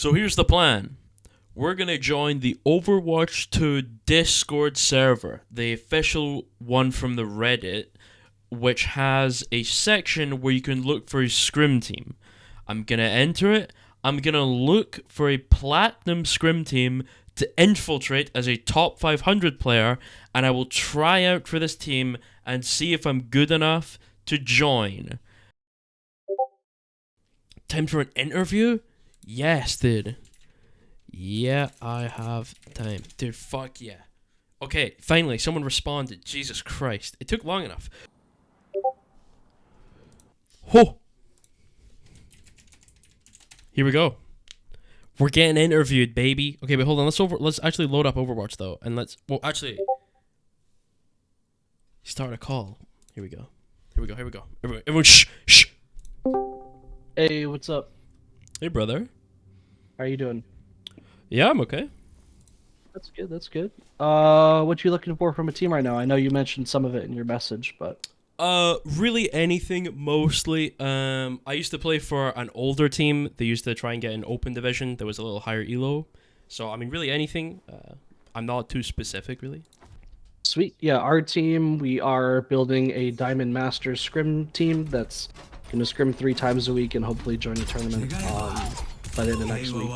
So here's the plan. We're going to join the Overwatch 2 Discord server, the official one from the Reddit, which has a section where you can look for a scrim team. I'm going to enter it. I'm going to look for a platinum scrim team to infiltrate as a top 500 player, and I will try out for this team and see if I'm good enough to join. Time for an interview? Yes, dude. Yeah, I have time. Dude, fuck yeah. Okay, finally, someone responded. Jesus Christ. It took long enough. Ho! Here we go. We're getting interviewed, baby. Okay, but hold on. Let's actually load up Overwatch, though. And well, actually... Start a call. Here we go. Everyone, shh! Hey, what's up? Hey, brother. How are you doing? Yeah, I'm okay. That's good. What you looking for from a team right now? I know you mentioned some of it in your message, but... Really anything, mostly. I used to play for an older team. They used to try and get an open division that was a little higher elo. So, I mean, really anything. I'm not too specific, really. Sweet. Yeah, our team, we are building a Diamond Masters scrim team that's going to scrim 3 times a week and hopefully join a tournament by the end of next week.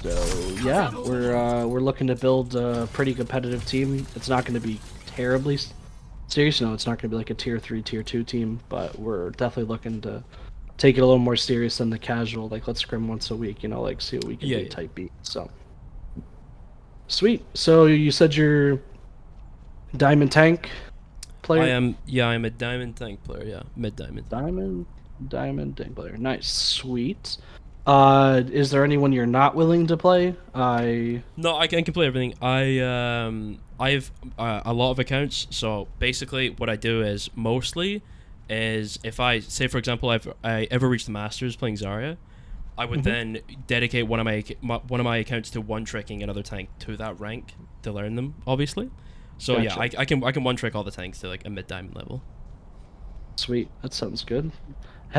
So, yeah, we're looking to build a pretty competitive team. It's not going to be terribly serious. No, it's not going to be like a tier 3, tier 2 team, but we're definitely looking to take it a little more serious than the casual, like let's scrim once a week, like see what we can do type beat. So, sweet. So you said you're Diamond Tank player? I'm a Diamond Tank player, yeah. Mid-Diamond. Diamond Tank player. Nice. Sweet. Is there anyone you're not willing to play? No, I can play everything. I have a lot of accounts, so basically what I do is if I say, for example, I ever reach the Masters playing Zarya, I would then dedicate one of my accounts to one-tricking another tank to that rank to learn them, obviously. So Gotcha. yeah, I can one-trick all the tanks to like a mid-diamond level. Sweet. That sounds good.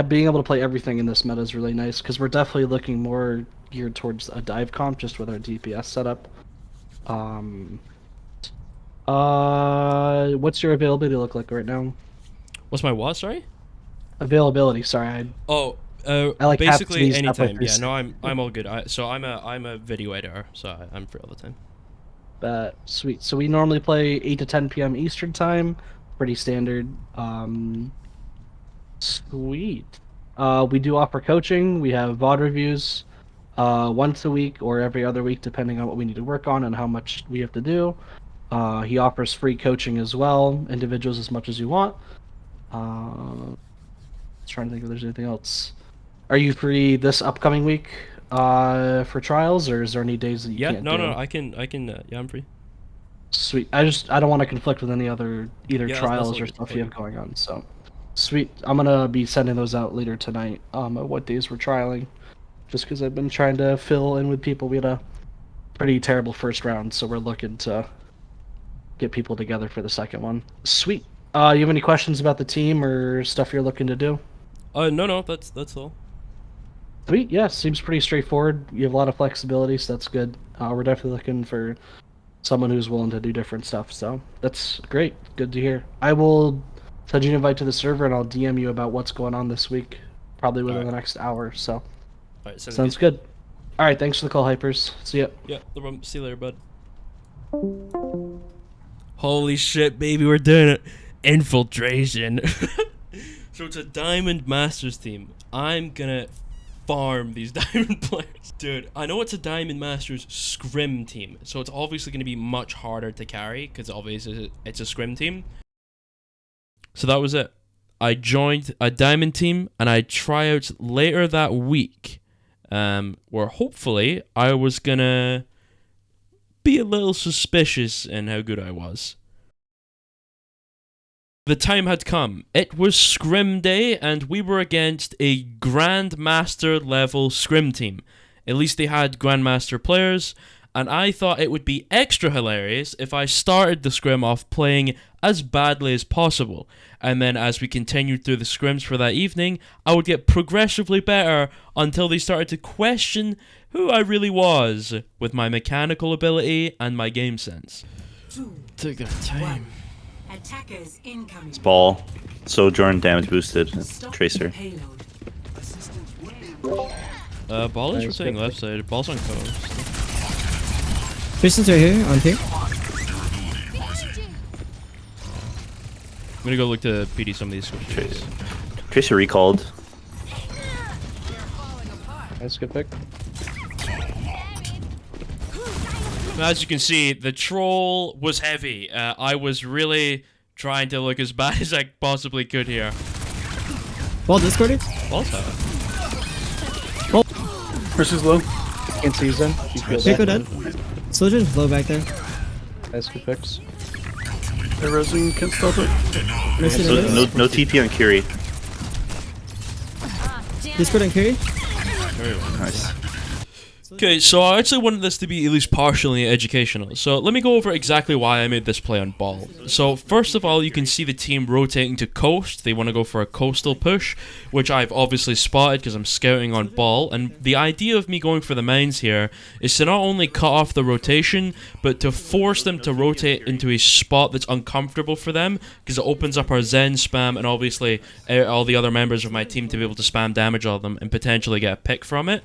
Being able to play everything in this meta is really nice because we're definitely looking more geared towards a dive comp just with our DPS setup. What's your availability look like right now? What's my what? Sorry. Availability. Sorry. Oh, I like basically anytime. like Yeah, no, I'm all good. I'm a video editor, so I'm free all the time. Sweet. So we normally play 8 to 10 p.m. Eastern time. Pretty standard. Sweet. We do offer coaching. We have VOD reviews once a week or every other week, depending on what we need to work on and how much we have to do. He offers free coaching as well, individuals as much as you want. Trying to think if there's anything else. Are you free this upcoming week for trials, or is there any days that you can't do? No, I can, yeah, I'm free. Sweet. I don't want to conflict with any other trials or that's stuff you have going on, so... Sweet. I'm gonna be sending those out later tonight. What days we're trialing, just because I've been trying to fill in with people. We had a pretty terrible first round, so we're looking to get people together for the second one. Sweet. You have any questions about the team or stuff you're looking to do? No, that's all. Sweet. Yeah, seems pretty straightforward. You have a lot of flexibility, so that's good. We're definitely looking for someone who's willing to do different stuff, so that's great. Good to hear. I will send you an invite to the server, and I'll DM you about what's going on this week, probably within the next hour. So, sounds good. All right, thanks for the call, Hypers. See ya. Yeah, no problem. See you later, bud. Holy shit, baby, we're doing it. Infiltration. So it's a Diamond Masters team. I'm gonna farm these Diamond players. Dude, I know it's a Diamond Masters scrim team, so it's obviously gonna be much harder to carry, because obviously it's a scrim team. So that was it. I joined a Diamond team, and I tryouts later that week, where hopefully I was gonna be a little suspicious in how good I was. The time had come. It was scrim day, and we were against a Grandmaster level scrim team. At least they had Grandmaster players, and I thought it would be extra hilarious if I started the scrim off playing as badly as possible. and then as we continued through the scrims for that evening, I would get progressively better until they started to question who I really was with my mechanical ability and my game sense. Took their time. Attackers incoming. It's ball. Sojourn damage boosted. Tracer. Ball is rotating left side. Ball's on coast. Christian's right here, on here. I'm gonna go look to PD some of these switches. Tracer recalled. Nice, good pick. As you can see, the troll was heavy. I was really trying to look as bad as I possibly could here. Ball discorded. Ball's hot. Versus low. Can't see Zen. Pico dead. Soldier's low back there. Nice, good picks. They're resing, can't stop it. Mercy So, dead. no TP on Curie. Discord and carry. Nice. Okay, so I actually wanted this to be at least partially educational. So let me go over exactly why I made this play on ball. So first of all, you can see the team rotating to coast. They want to go for a coastal push, which I've obviously spotted because I'm scouting on ball. And the idea of me going for the mines here is to not only cut off the rotation, but to force them to rotate into a spot that's uncomfortable for them, because it opens up our Zen spam and obviously all the other members of my team to be able to spam damage on them and potentially get a pick from it.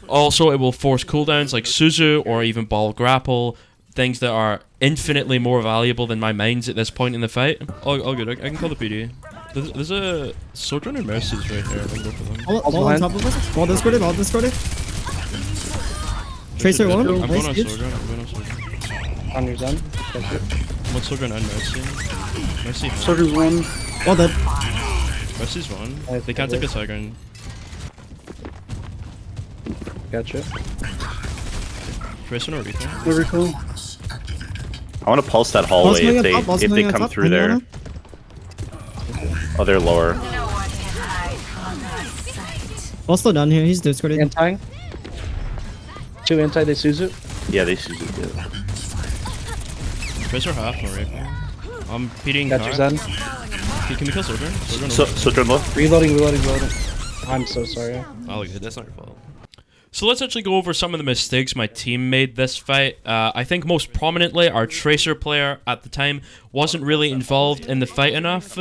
Also, it will force cooldowns like Suzu or even Ball Grapple, things that are infinitely more valuable than my mines at this point in the fight. All good, I can call the PD. There's a Sojourn and Mercies right here, I can go for them. Ball on top of us. Ball discorded. Ball discorded. Tracer one. I'm going Nice, on huge. Sojourn, I'm going on Sojourn. On your Zen. I'm on Sojourn and Mercy. Mercy, Soldier's one. Ball dead. Mercy's one. They can't take a side ground. Gotcha. Tracer or recall? No recall. I want to pulse that hallway if they come through there. Oh, they're lower. Ball's still down here. He's discorded. Anti. 2 anti, they Suzu. Yeah, they should do it. Tracer half, no recall. I'm PDing Got your Zen. Can we kill Sojourn? Sojourn Sojourn low. Reloading. I'm so sorry. Oh, good. That's not your fault. So let's actually go over some of the mistakes my team made this fight. I think most prominently, our Tracer player at the time wasn't really involved in the fight enough.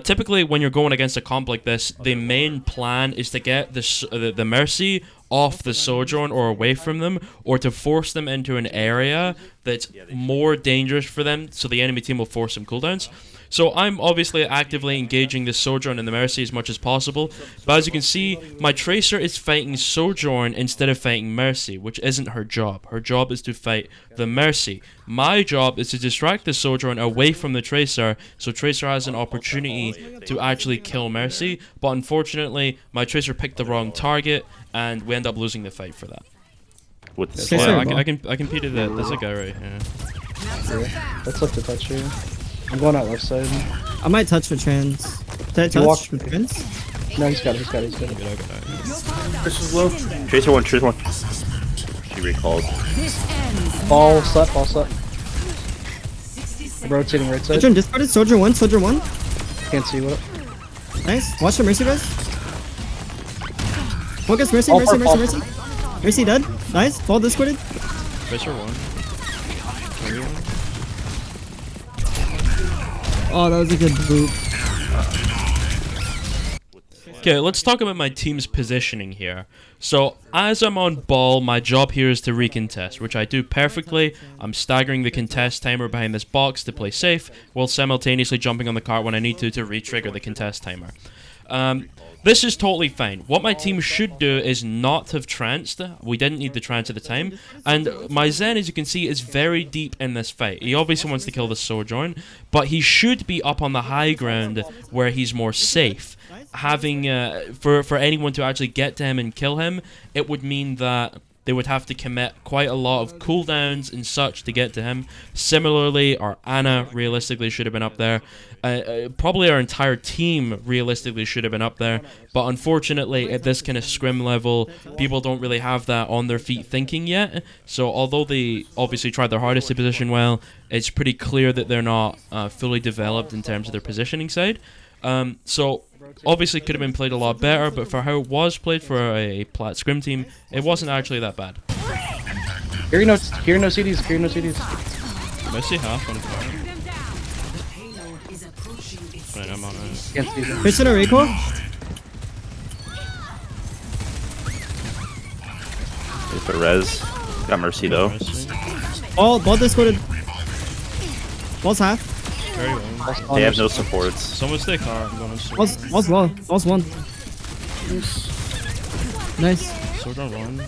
Typically, when you're going against a comp like this, the main plan is to get the Mercy off the Sojourn or away from them, or to force them into an area that's more dangerous for them, so the enemy team will force some cooldowns. So I'm obviously actively engaging the Sojourn and the Mercy as much as possible, but as you can see, my Tracer is fighting Sojourn instead of fighting Mercy, which isn't her job. Her job is to fight the Mercy. My job is to distract the Sojourn away from the Tracer, so Tracer has an opportunity to actually kill Mercy, but unfortunately, my Tracer picked the wrong target, and we end up losing the fight for that. With Okay, Yeah, sorry, I can PD that. There's a guy right here. Let's look to touch here. I'm going out left side. I might touch for trans. Did I touch walk- with trans? No, he's got it. Good. Versus low. Tracer one. She recalled. Ball set. Rotating right side. Sojourn discorded. Soldier one. Can't see what. Nice. Watch the Mercy guys. Focus Mercy. All Mercy. for- all Mercy. Mercy dead. Nice. Ball discorded. Tracer 1. Oh, that was a good boot. Okay, let's talk about my team's positioning here. So, as I'm on ball, my job here is to recontest, which I do perfectly. I'm staggering the contest timer behind this box to play safe, while simultaneously jumping on the cart when I need to re-trigger the contest timer. This is totally fine. What my team should do is not have tranced. We didn't need the trance at the time. And my Zen, as you can see, is very deep in this fight. He obviously wants to kill the Sojourn, but he should be up on the high ground where he's more safe. Having, for anyone to actually get to him and kill him, it would mean that they would have to commit quite a lot of cooldowns and such to get to him. Similarly, our Ana realistically should have been up there. Probably our entire team realistically should have been up there. But unfortunately, at this kind of scrim level, people don't really have that on their feet thinking yet. So although they obviously tried their hardest to position well, it's pretty clear that they're not fully developed in terms of their positioning side. So obviously could have been played a lot better, but for how it was played for a plat scrim team, it wasn't actually that bad. Here no CDs, here no CDs. Mostly half on fire. Payload is approaching its Right, I'm on it. Can't see them. Fish in a recoil. Wait for res. Got mercy though. Ball discorded. Ball's half. Very well. They have no supports. Someone stay car. I'm going to Ball's low. Ball's one. Nice. Sword on one.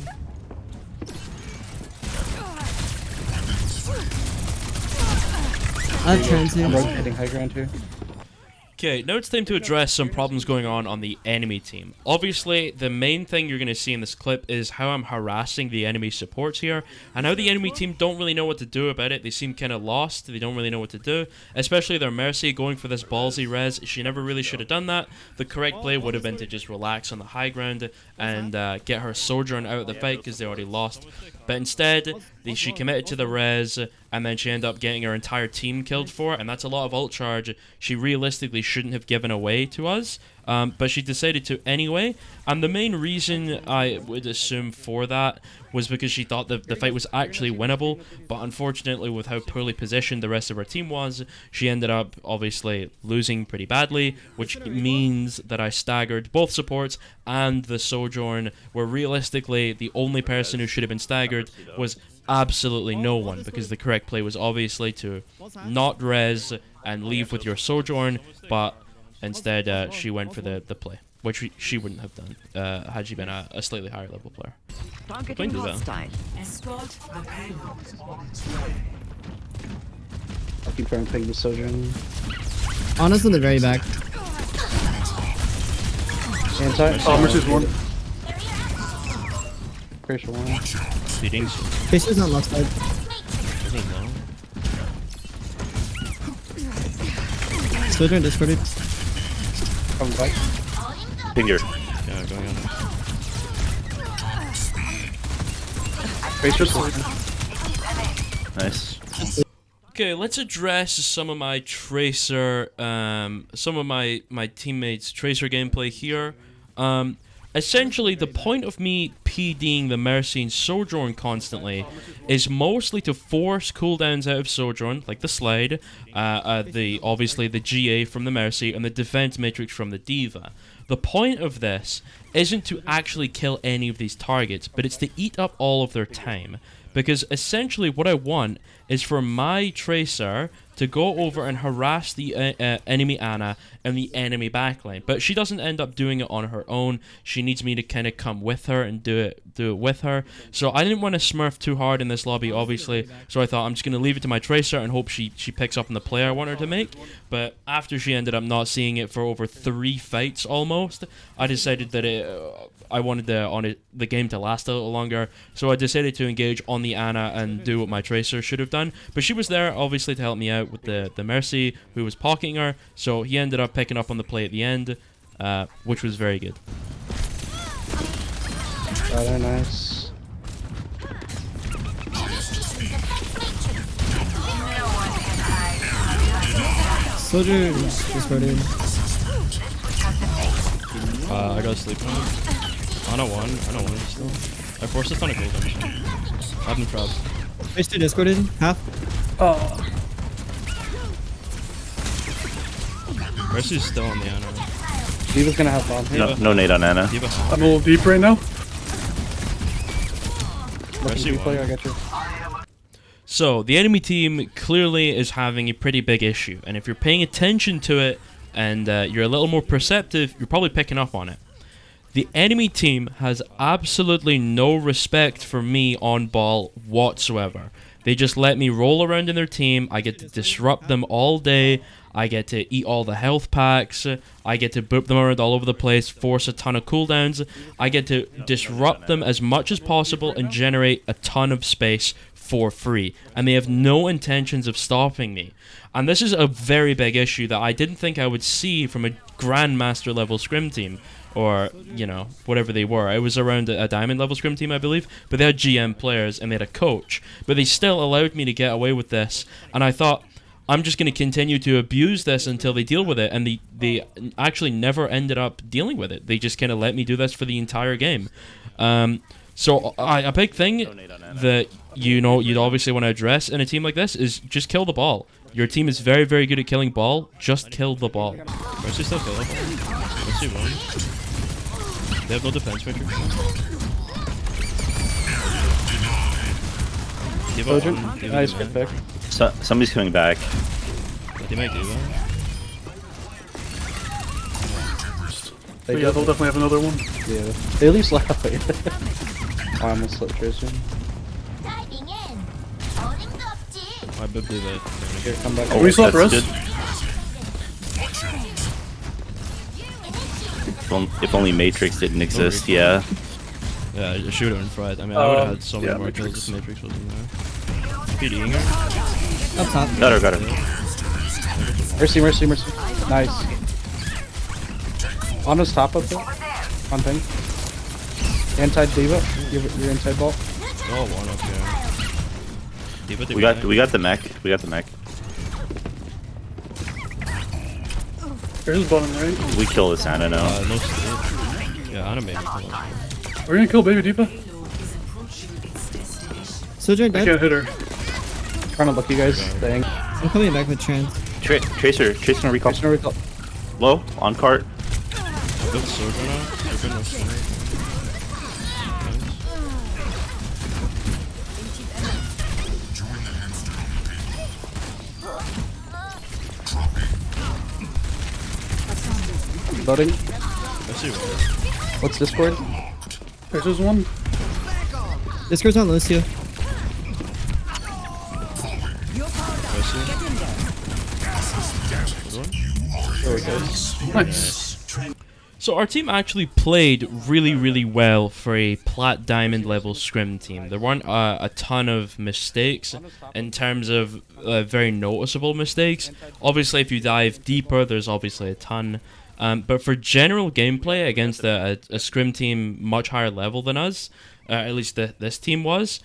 I have transient. Rotating high ground here. Okay, now it's time to address some problems going on the enemy team. Obviously, the main thing you're going to see in this clip is how I'm harassing the enemy supports here, and how the enemy team don't really know what to do about it. They seem kind of lost. They don't really know what to do, especially their Mercy going for this ballsy res. She never really should have done that. The correct play would have been to just relax on the high ground and get her Sojourn out of the fight because they already lost. But instead, she committed to the res, and then she ended up getting her entire team killed for it, and that's a lot of ult charge she realistically shouldn't have given away to us, but she decided to anyway, and the main reason I would assume for that was because she thought that the fight was actually winnable, but unfortunately with how poorly positioned the rest of her team was, she ended up obviously losing pretty badly, which means that I staggered both supports and the Sojourn, where realistically the only person who should have been staggered was absolutely no one, because the correct play was obviously to not res and leave with your Sojourn, but instead she went for the play, which she wouldn't have done had she been a slightly higher level player. Targeting hostile. escort the payload. I'll keep trying to ping the Sojourn. Ana's in the very back. Anti. Oh, Mercy's one. Crash one. Feeding. Fish is on left side. Doesn't know. Sojourn discorded. Coming back. Finger. Yeah, going on. Tracer's one. Nice. Okay, let's address some of my Tracer, some of my teammates' Tracer gameplay here. Essentially, the point of me PDing the Mercy and Sojourn constantly is mostly to force cooldowns out of Sojourn, like the slide, obviously the GA from the Mercy, and the defense matrix from the Diva. The point of this isn't to actually kill any of these targets, but it's to eat up all of their time. Because essentially what I want is for my Tracer to go over and harass the enemy Ana and the enemy backline. But she doesn't end up doing it on her own. She needs me to kind of come with her and do it with her. So I didn't want to smurf too hard in this lobby, obviously. So I thought I'm just going to leave it to my Tracer and hope she picks up on the play I want her to make. But after she ended up not seeing it for over 3 fights almost, I decided that I wanted the game to last a little longer. So I decided to engage on the Ana and do what my Tracer should have done. But she was there, obviously, to help me out with the Mercy, who was pocketing her. So he ended up picking up on the play at the end, which was very good. Rather nice. Soldier discorded. I gotta sleep on it. Ana one still. I forced a ton of gold. I've been trapped. Fish 2 discorded. Half. Oh. Mercy's still on the Ana. Diva's gonna have bomb here. No nade on Ana. Diva. I'm a little deep right now. Mercy Looking player, one. I got you. So, the enemy team clearly is having a pretty big issue, and if you're paying attention to it and you're a little more perceptive, you're probably picking up on it. The enemy team has absolutely no respect for me on ball whatsoever. They just let me roll around in their team. I get to disrupt them all day. I get to eat all the health packs. I get to boop them around all over the place, force a ton of cooldowns. I get to disrupt them as much as possible and generate a ton of space for free. And they have no intentions of stopping me. And this is a very big issue that I didn't think I would see from a Grandmaster level scrim team. Or, you know, whatever they were. I was around a diamond level scrim team, I believe. But they had GM players and they had a coach. But they still allowed me to get away with this. And I thought, I'm just going to continue to abuse this until they deal with it. And they actually never ended up dealing with it. They just kind of let me do this for the entire game. So a big thing that, you know, you'd obviously want to address in a team like this is just kill the ball. Your team is very, very good at killing ball. Just kill the ball. Mercy still kill the ball. Mercy won. They have no defense matrix. Nice, good pick. Somebody's coming back. They might do that. They Yeah, they'll definitely have another one. Yeah. They at least laugh at you. I almost slipped Tracer. I believe it. Here, come back. Oh, we saw that's Rez. good. If only Matrix didn't exist, yeah. Yeah, I shoot her in front. I mean, I would have had so many more kills if Matrix wasn't there. PDing her. Up top. Got her. Mercy. Nice. On his top up there. On thing. Anti-diva. Your anti-ball. Oh, one up here. We got the mech. Here's bottom right. We kill this Ana now. No state. Yeah, anime. We're gonna kill Baby Diva. Soldier I dead. can't hit her. Trying to look you guys. Dang. I'm coming back with trans. Tracer no recall. Tracer, no recall. Low on cart. Good sword right now. Sword no sword. Loading. I see one. What's Discord? There's one. Discord's on Lucio. There we go. Nice. So our team actually played really, really well for a plat diamond level scrim team. There weren't a ton of mistakes in terms of very noticeable mistakes. Obviously, if you dive deeper, there's obviously a ton. But for general gameplay against a scrim team much higher level than us, at least this team was,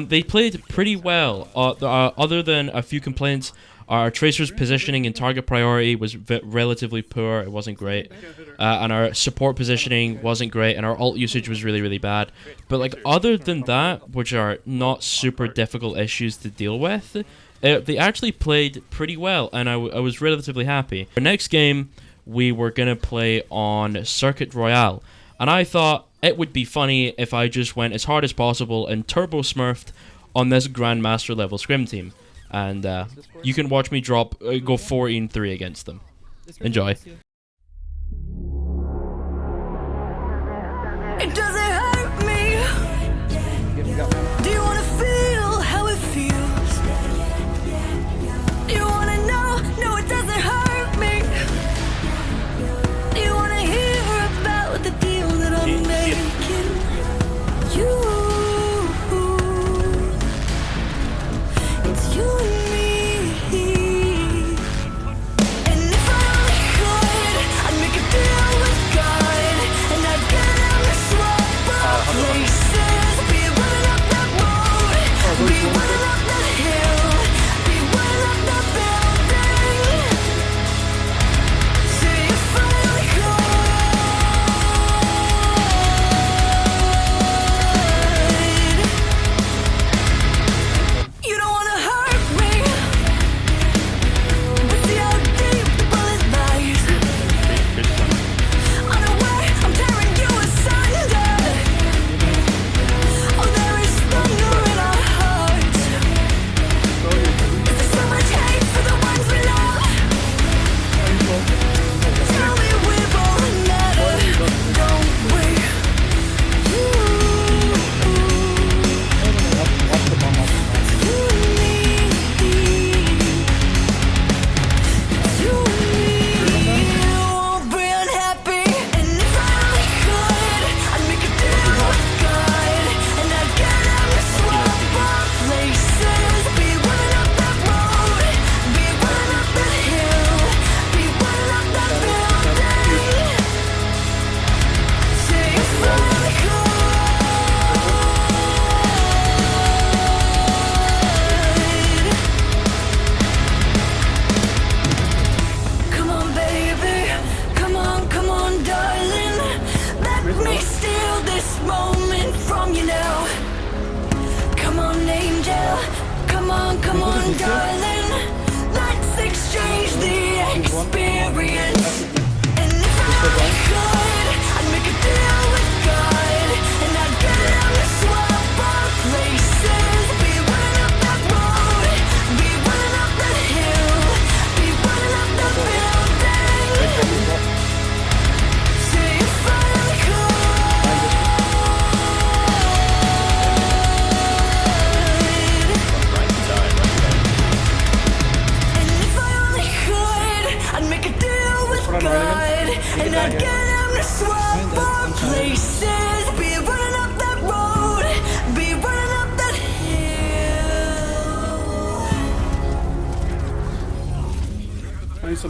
they played pretty well. Other than a few complaints, our Tracer's positioning and target priority was relatively poor. It wasn't great. And our support positioning wasn't great. And our ult usage was really, really bad. But like other than that, which are not super difficult issues to deal with, they actually played pretty well. And I was relatively happy. Our next game, we were going to play on Circuit Royale. And I thought it would be funny if I just went as hard as possible and turbo smurfed on this Grandmaster level scrim team. And you can watch me go 14-3 against them. Enjoy. It doesn't hurt me. Do you wanna feel how it feels? Do you wanna know? No, it doesn't hurt me. Do you wanna hear about the deal that I'm making? It's you and me. And if I only could, I'd make a deal with God, and I'd get every sword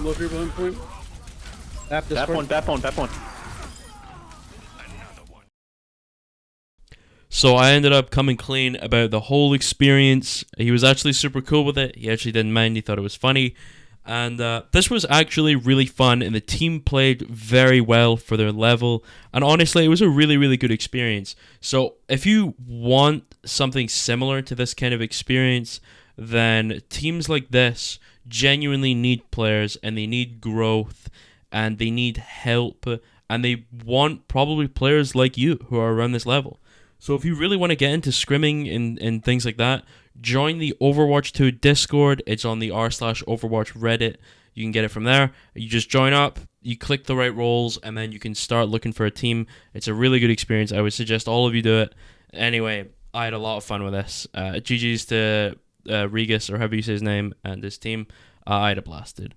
love here behind point. Tap Bat Discord. one, bat one, bat one. So I ended up coming clean about the whole experience. He was actually super cool with it. He actually didn't mind. He thought it was funny. And this was actually really fun, and the team played very well for their level. And honestly, it was a really, really good experience. So if you want something similar to this kind of experience, then teams like this genuinely need players, and they need growth, and they need help, and they want probably players like you who are around this level. So if you really want to get into scrimming and things like that, join the Overwatch 2 Discord. It's on the r/Overwatch Reddit. You can get it from there. You just join up, you click the right roles, and then you can start looking for a team. It's a really good experience. I would suggest all of you do it. Anyway, I had a lot of fun with this. GG's to Regis, or however you say his name, and his team. I had a blast, dude.